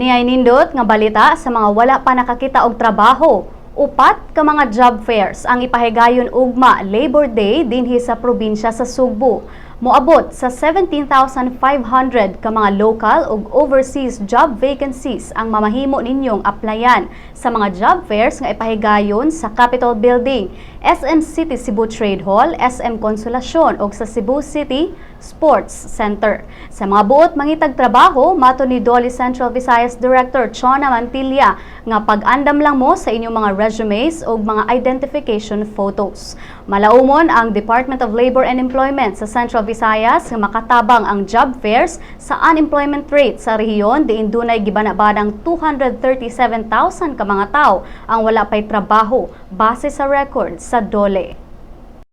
Kini ay nindot nga balita sa mga wala pa nakakita og trabaho. Upat ka mga job fairs ang ipahigayon ugma Labor Day dinhi sa probinsya sa Sugbo. Moabot sa 17,500 ka mga local ug overseas job vacancies ang mamahimo ninyong applyan sa mga job fairs nga ipahigayon sa Capitol Building, SM City Cebu Trade Hall, SM Consolacion ug sa Cebu City Sports Center. Sa mga buot mangitag trabaho, mato ni Dolly Central Visayas Director Chona Mantilla nga pag-andam lang mo sa inyong mga resumes ug mga identification photos. Malaumon ang Department of Labor and Employment sa Central Visayas nga makatabang ang job fairs sa unemployment rate sa rehiyon diin dunay gibanabadang 237,000 ka mga tao ang wala pay trabaho base sa record sa DOLE.